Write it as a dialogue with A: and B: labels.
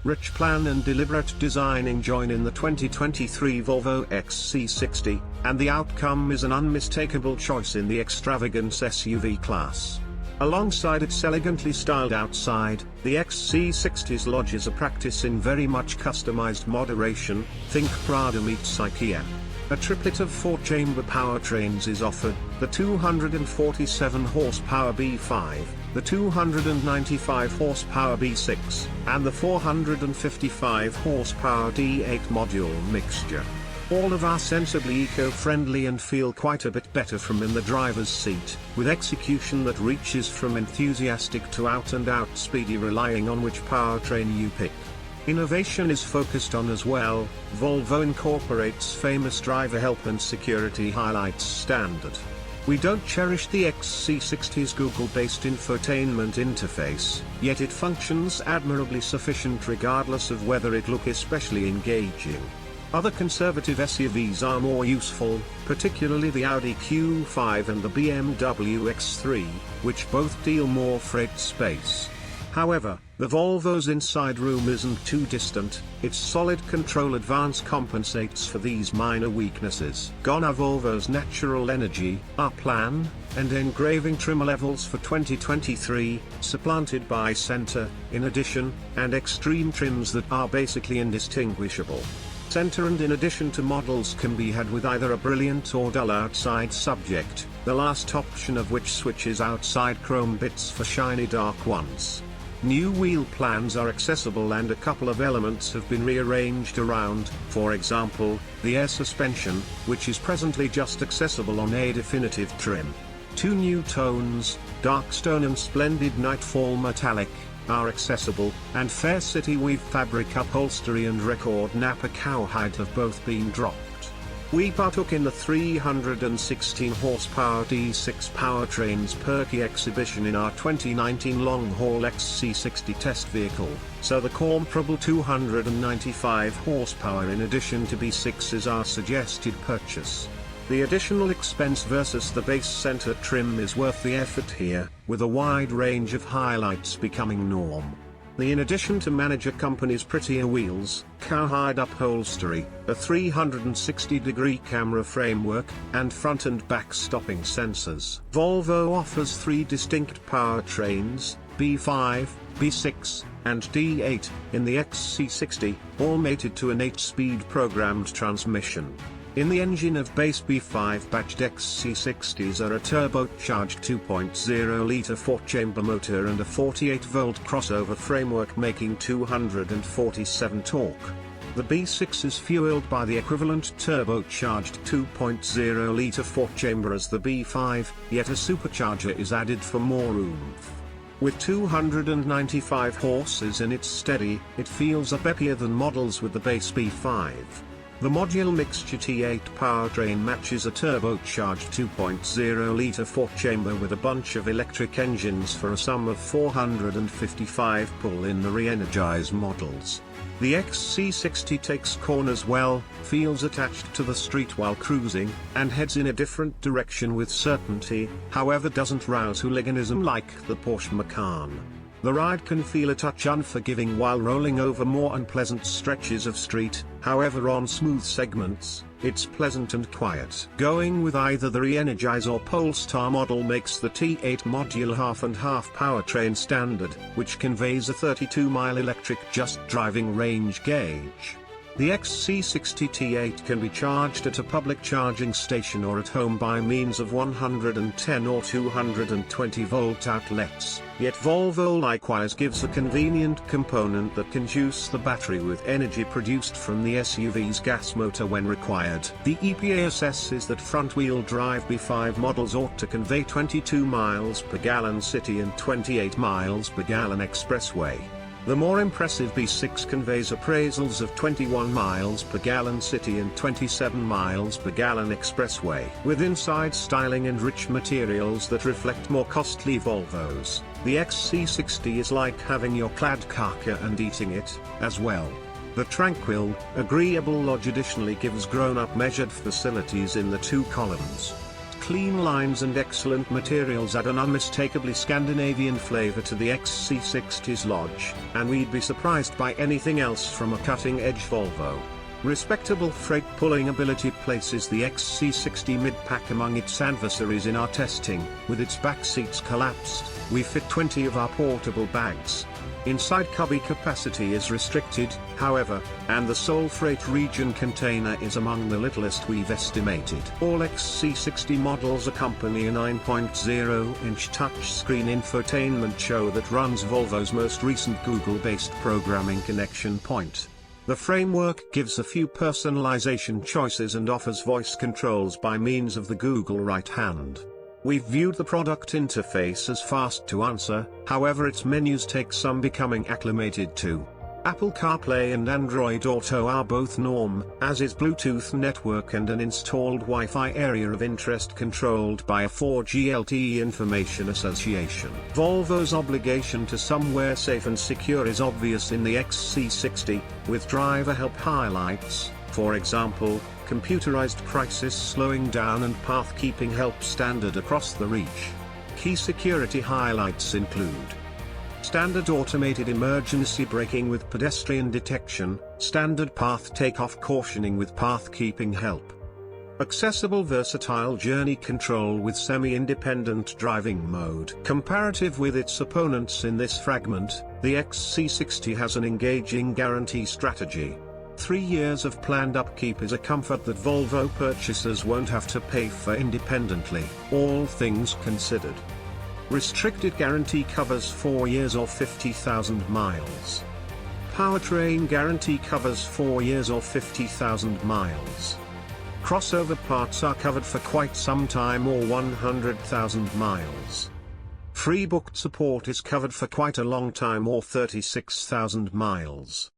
A: Rich plan and deliberate designing join in the 2023 Volvo XC60, and the outcome is an unmistakable choice in the extravagance SUV class. Alongside its elegantly styled outside, the XC60's lodges a practice in very much customized moderation. Think Prada meets IKEA. A triplet of 4-chamber powertrains is offered: the 247 horsepower B5, the 295 horsepower B6, and the 455 horsepower D8 module mixture. All of are sensibly eco-friendly and feel quite a bit better from in the driver's seat, with execution that reaches from enthusiastic to out-and-out speedy, relying on which powertrain you pick. Innovation is focused on as well. Volvo incorporates famous driver help and security highlights standard. We don't cherish the XC60's Google-based infotainment interface, yet it functions admirably sufficient regardless of whether it look especially engaging. Other conservative SUVs are more useful, particularly the Audi Q5 and the BMW X3, which both deal more freight space. However, the Volvo's inside room isn't too distant. Its solid control advance compensates for these minor weaknesses. Gone are Volvo's natural energy, R-Plan, and engraving trim levels for 2023, supplanted by Center, in addition, and extreme trims that are basically indistinguishable. Center and in addition to models can be had with either a brilliant or dull outside subject, the last option of which switches outside chrome bits for shiny dark ones. New wheel plans are accessible and a couple of elements have been rearranged around, for example, the air suspension, which is presently just accessible on a definitive trim. Two new tones, dark stone and splendid nightfall metallic, are accessible, and fair city weave fabric upholstery and record Napa cowhide have both been dropped. We partook in the 316 horsepower D6 powertrains perky exhibition in our 2019 long-haul XC60 test vehicle, so the comparable 295 horsepower in addition to B6 is our suggested purchase. The additional expense versus the base center trim is worth the effort here, with a wide range of highlights becoming norm. In addition to manager company's prettier wheels, cowhide upholstery, a 360-degree camera framework, and front and back stopping sensors, Volvo offers 3 distinct powertrains, B5, B6, and D8, in the XC60, all mated to an 8-speed programmed transmission. In the engine of base B5 batched XC60s are a turbocharged 2.0-litre 4-chamber motor and a 48-volt crossover framework making 247 torque. The B6 is fueled by the equivalent turbocharged 2.0-litre 4-chamber as the B5, yet a supercharger is added for more oomph. With 295 horses in its steady, it feels a peppier than models with the base B5. The modular mixture T8 powertrain matches a turbocharged 2.0-litre 4-chamber with a bunch of electric engines for a sum of 455 pull in the re-energized models. The XC60 takes corners well, feels attached to the street while cruising, and heads in a different direction with certainty, however doesn't rouse hooliganism like the Porsche Macan. The ride can feel a touch unforgiving while rolling over more unpleasant stretches of street, however on smooth segments, it's pleasant and quiet. Going with either the re-energize or Polestar model makes the T8 module half-and-half powertrain standard, which conveys a 32-mile electric just driving range gauge. The XC60 T8 can be charged at a public charging station or at home by means of 110 or 220 volt outlets, yet Volvo likewise gives a convenient component that can juice the battery with energy produced from the SUV's gas motor when required. The EPA assesses that front-wheel drive B5 models ought to convey 22 miles per gallon city and 28 miles per gallon expressway. The more impressive B6 conveys appraisals of 21 miles per gallon city and 27 miles per gallon expressway, with inside styling and rich materials that reflect more costly Volvos. The XC60 is like having your clad kaka and eating it, as well. The tranquil, agreeable lodge additionally gives grown-up measured facilities in the 2 columns. Clean lines and excellent materials add an unmistakably Scandinavian flavor to the XC60's lodge, and we'd be surprised by anything else from a cutting-edge Volvo. Respectable freight pulling ability places the XC60 mid-pack among its adversaries in our testing. With its back seats collapsed, we fit 20 of our portable bags. Inside cubby capacity is restricted, however, and the sole freight region container is among the littlest we've estimated. All XC60 models accompany a 9.0-inch touchscreen infotainment show that runs Volvo's most recent Google-based programming connection point. The framework gives a few personalization choices and offers voice controls by means of the Google right hand. We've viewed the product interface as fast to answer, however its menus take some becoming acclimated to. Apple CarPlay and Android Auto are both norm, as is Bluetooth network and an installed Wi-Fi area of interest controlled by a 4G LTE information association. Volvo's obligation to somewhere safe and secure is obvious in the XC60, with driver help highlights, for example, computerized crisis slowing down and path keeping help standard across the reach. Key security highlights include standard automated emergency braking with pedestrian detection, standard path takeoff cautioning with path keeping help. Accessible versatile journey control with semi-independent driving mode. Comparative with its opponents in this fragment, the XC60 has an engaging guarantee strategy. 3 years of planned upkeep is a comfort that Volvo purchasers won't have to pay for independently, all things considered. Restricted guarantee covers 4 years or 50,000 miles. Powertrain guarantee covers 4 years or 50,000 miles. Crossover parts are covered for quite some time or 100,000 miles. Free booked support is covered for quite a long time or 36,000 miles.